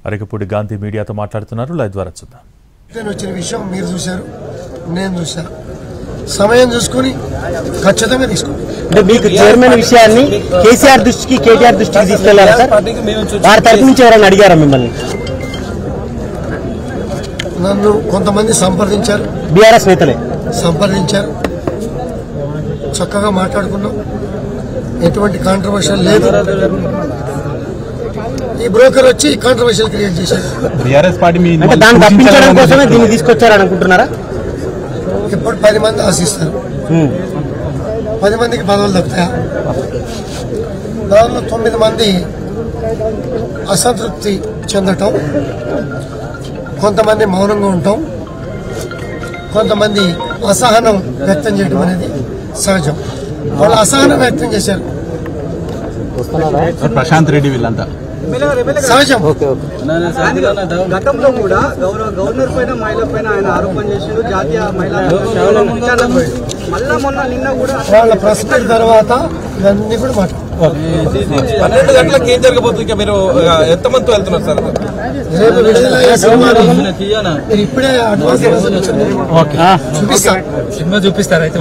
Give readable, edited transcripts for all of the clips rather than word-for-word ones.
అరకపూడి గాంధీ మీడియాతో మాట్లాడుతున్నారు. లైవ్ ద్వారా చూద్దాం. వచ్చిన విషయం మీరు చూశారు, నేను చూశాను. సమయం చూసుకుని ఖచ్చితంగా తీసుకోండి. అంటే మీకు చైర్మన్ విషయాన్ని కేసీఆర్ దృష్టికి కేటీఆర్ దృష్టికి తీసుకెళ్లారా సార్? వారి తరఫు నుంచి ఎవరైనా అడిగారా మిమ్మల్ని? నన్ను కొంతమంది సంప్రదించారు, బీఆర్ఎస్ నేతలే సంప్రదించారు, చక్కగా మాట్లాడుకున్నాం. ఎటువంటి కాంట్రవర్షియల్ లేదు. ఈ బ్రోకర్ వచ్చి కాంట్రవర్షియల్ క్రియేట్ చేశారు. అంటే దాన్ని తప్పించడం కోసమే దీన్ని తీసుకొచ్చారని అనుకుంటున్నారా? ఇప్పుడు 10 మంది ఆశిస్తారు, 10 మందికి పదవులు దక్కుతాయా? దానిలో 9 మంది అసంతృప్తి చెందటం, కొంతమంది మౌనంగా ఉండటం, కొంతమంది అసహనం వ్యక్తం చేయడం అనేది సహజం. వాళ్ళు అసహనం వ్యక్తం చేశారు. ప్రశాంత్ రెడ్డి వీళ్ళంతా సహజం. గతంలో కూడా గవర్నర్ పైన మహిళ పైన ఆయన ఆరోపణ చేసిండు. జాతీయ మహిళా మళ్ళా మొన్న నిన్న కూడా వాళ్ళ ప్రశ్న తర్వాత ఇవన్నీ కూడా మాట్లాడు. 12 గంటలకు ఏం జరగబోతుంది? ఇంకా మీరు ఎంతమందితో వెళ్తున్నారు సార్? రేపు విడుదలయ్యే సినిమాని మీరు ఇప్పుడే అడ్వాన్స్ సినిమా చూపిస్తారా? సినిమా చూపిస్తారని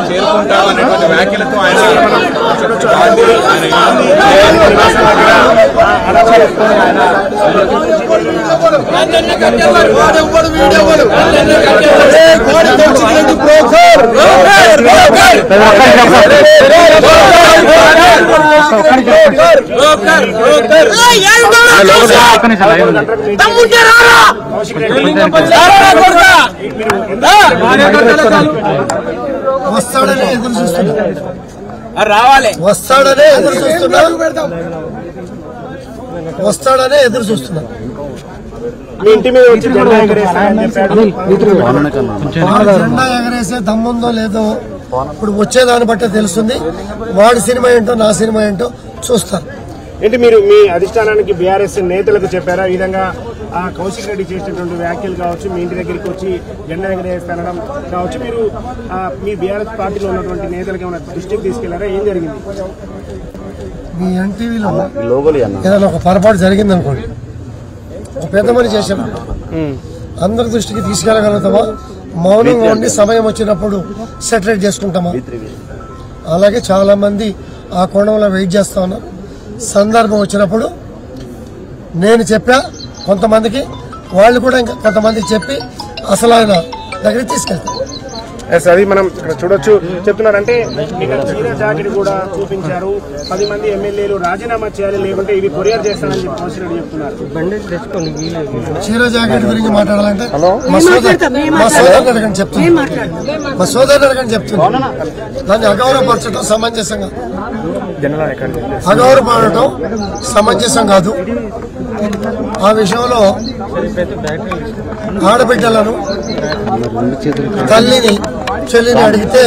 చేరుకుంటామనేటువంటి వ్యాఖ్యలతో వస్తాడనే ఎదురు చూస్తున్నా, రావాలి, వస్తాడనే ఎదురు చూస్తున్నా, వస్తాడనే ఎదురు చూస్తున్నా. జెండా ఎగరేసే దమ్ముందో లేదో ఇప్పుడు వచ్చేదాన్ని బట్టే తెలుస్తుంది. వాడి సినిమా ఏంటో నా సినిమా ఏంటో చూస్తారు. ఏంటి మీరు మీ అధిష్టానానికి బీఆర్ఎస్ నేతలకు చెప్పారా? ఈ విధంగా కౌశిక్ రెడ్డి చేసినటువంటి వ్యాఖ్యలు కావచ్చు, మీ ఇంటి దగ్గరికి వచ్చి జెండా ఎగరేస్తానడం కావచ్చు, మీరు మీ బీఆర్ఎస్ పార్టీలో ఉన్నటువంటి నేతలకు ఏమైనా దృష్టికి తీసుకెళ్లారా? ఏం జరిగింది? మీ ఎన్టీవీలో ఏదైనా ఒక పొరపాటు జరిగింది అనుకోండి, ఒక పెద్ద మని చేసాం, అందరి దృష్టికి తీసుకెళ్ళగలుగుతామా? మౌనంగా ఉండి సమయం వచ్చినప్పుడు సెటరేట్ చేసుకుంటామా? అలాగే చాలా మంది ఆ కోణంలో వెయిట్ చేస్తా ఉన్నారు. సందర్భం వచ్చినప్పుడు నేను చెప్పా కొంతమందికి, వాళ్ళు కూడా ఇంకా కొంతమందికి చెప్పి అసలు ఆయన దగ్గరికి తీసుకెళ్తాం. అది మనం చూడొచ్చు. చెప్తున్నారంటే చీర జాకెట్ కూడా చూపించారు. 10 మంది ఎమ్మెల్యేలు రాజీనామా చేయాలి, లేకుంటే ఇవి కొరియర్ చేస్తానని చెప్పి కౌశిక్ రెడ్డి చెప్తున్నారు. చీర జాకెట్ గురించి మాట్లాడాలంటే మా సోదరుని అడగని చెప్తున్నా. దాన్ని అగౌరవపరచడం సమంజసంగా, అగౌరవపడటం సమంజసం కాదు. ఆ విషయంలో ఆడబిడ్డలను, తల్లిని, చెల్లిని అడిగితే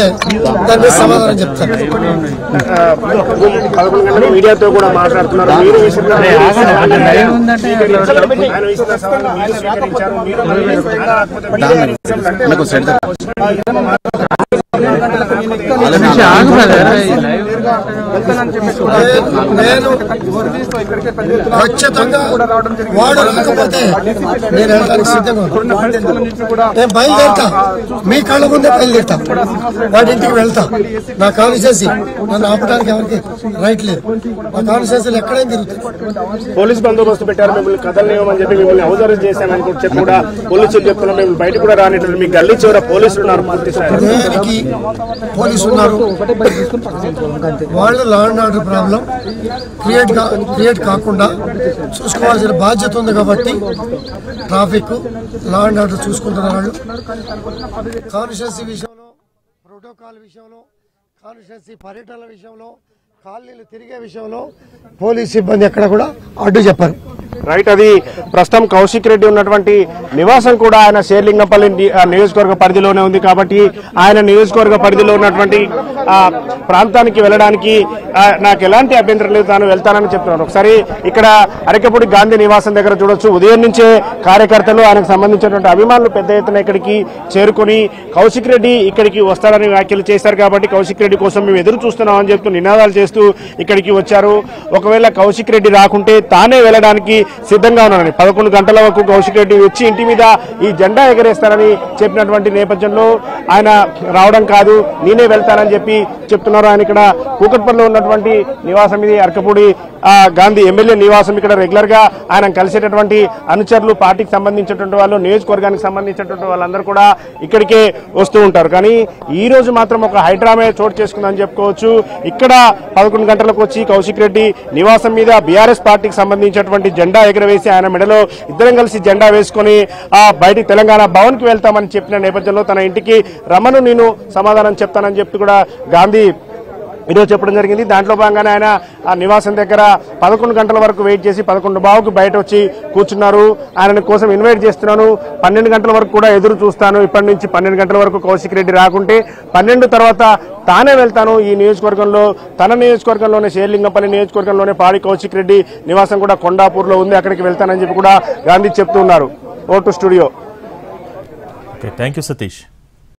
దాని మీద సమాధానం చెప్తారు. 11 గంటలకు మీడియాతో కూడా మాట్లాడుతున్నారు. మీరు నేను ఖచ్చితంగా వాడు రాకపోతే నేను వెళ్ళడానికి సిద్ధంగా నేను బయలుదేరుతా. మీ కళ్ళ ముందే బయలుదేరుతా, వాడి ఇంటికి వెళ్తా. నా కాన్స్టిట్యూన్సీ నన్ను ఆపడానికి ఎవరికి రైట్ లేదు. నా కాన్స్టిట్యూన్సీలు ఎక్కడైనా తిరుగుతాయి. పోలీస్ బందోబస్తు పెట్టారు, మిమ్మల్ని కదలనివ్వమని చెప్పి మిమ్మల్ని అవసరం చేశామని చెప్పి కూడా పోలీసులు చెప్తున్నారు. మిమ్మల్ని బయట కూడా రానిట్లేదు. మీ గల్లీ చివర పోలీసులు ఉన్నారు. దేనికి పోలీసులు ఉన్నారు? వాళ్ళు law and order problem create కాకుండా చూసుకోవాల్సిన బాధ్యత ఉంది కాబట్టి ట్రాఫిక్, లా అండ్ ఆర్డర్ చూసుకుంటున్నారు వాళ్ళు. కాన్స్టిట్యూన్సీ విషయంలో, ప్రోటోకాల్ విషయంలో, కాన్స్టిట్యూన్సీ పర్యటనల విషయంలో, కాలనీలు తిరిగే విషయంలో పోలీస్ సిబ్బంది ఎక్కడ కూడా అడ్డు చెప్పారు. రైట్, అది ప్రస్తుతం కౌశిక్ రెడ్డి ఉన్నటువంటి నివాసం కూడా ఆయన శేర్లింగంపల్లి నియోజకవర్గ పరిధిలోనే ఉంది కాబట్టి ఆయన నియోజకవర్గ పరిధిలో ఉన్నటువంటి ప్రాంతానికి వెళ్ళడానికి నాకు ఎలాంటి అభ్యంతరం లేదు, తాను వెళ్తానని చెప్తున్నారు. ఒకసారి ఇక్కడ అరకపూడి గాంధీ నివాసం దగ్గర చూడొచ్చు, ఉదయం నుంచే కార్యకర్తలు ఆయనకు సంబంధించినటువంటి అభిమానులు పెద్ద ఎత్తున ఇక్కడికి చేరుకుని కౌశిక్ రెడ్డి ఇక్కడికి వస్తారని వ్యాఖ్యలు చేశారు కాబట్టి కౌశిక్ రెడ్డి కోసం మేము ఎదురు చూస్తున్నామని చెప్తూ నినాదాలు చేస్తూ ఇక్కడికి వచ్చారు. ఒకవేళ కౌశిక్ రెడ్డి రాకుంటే తానే వెళ్ళడానికి సిద్ధంగా ఉన్నారని 11 గంటల వరకు కౌశిక్ రెడ్డి వచ్చి ఇంటి మీద ఈ జెండా ఎగరేస్తారని చెప్పినటువంటి నేపథ్యంలో ఆయన రావడం కాదు, నేనే వెళ్తానని చెప్పి చెప్తున్నారు. ఆయన ఇక్కడ కూకట్పల్లిలో ఉన్నటువంటి నివాసం ఇది, అరకపూడి గాంధీ ఎమ్మెల్యే నివాసం. ఇక్కడ రెగ్యులర్ గా ఆయన కలిసేటటువంటి అనుచరులు, పార్టీకి సంబంధించినటువంటి వాళ్ళు, నియోజకవర్గానికి సంబంధించినటువంటి వాళ్ళందరూ కూడా ఇక్కడికే వస్తూ ఉంటారు. కానీ ఈ రోజు మాత్రం ఒక హైడ్రామే చోటు చేసుకుందని చెప్పుకోవచ్చు. ఇక్కడ 11 గంటలకు వచ్చి కౌశిక్ రెడ్డి నివాసం మీద బీఆర్ఎస్ పార్టీకి సంబంధించినటువంటి జెండా ఎగరవేసి ఆయన మెడలో ఇద్దరం కలిసి జెండా వేసుకుని బయటికి తెలంగాణ భవన్ కి వెళ్తామని చెప్పిన నేపథ్యంలో తన ఇంటికి రమ్మను, నేను సమాధానం చెప్తానని చెప్పి కూడా గాంధీ ఈరోజు చెప్పడం జరిగింది. దాంట్లో భాగంగానే ఆయన ఆ నివాసం దగ్గర 11 గంటల వరకు వెయిట్ చేసి 11:15కు బయట వచ్చి కూర్చున్నారు. ఆయన కోసం ఇన్వైట్ చేస్తున్నాను, 12 గంటల వరకు కూడా ఎదురు చూస్తాను, ఇప్పటి నుంచి 12 గంటల వరకు కౌశిక్ రెడ్డి రాకుంటే 12 తర్వాత తానే వెళ్తాను. ఈ నియోజకవర్గంలో, తన నియోజకవర్గంలోనే శేర్లింగంపల్లి నియోజకవర్గంలోనే పాడి కౌశిక్ రెడ్డి నివాసం కూడా కొండాపూర్లో ఉంది, అక్కడికి వెళ్తానని చెప్పి కూడా గాంధీ చెప్తున్నారు. Over to studio. Thank you Satish.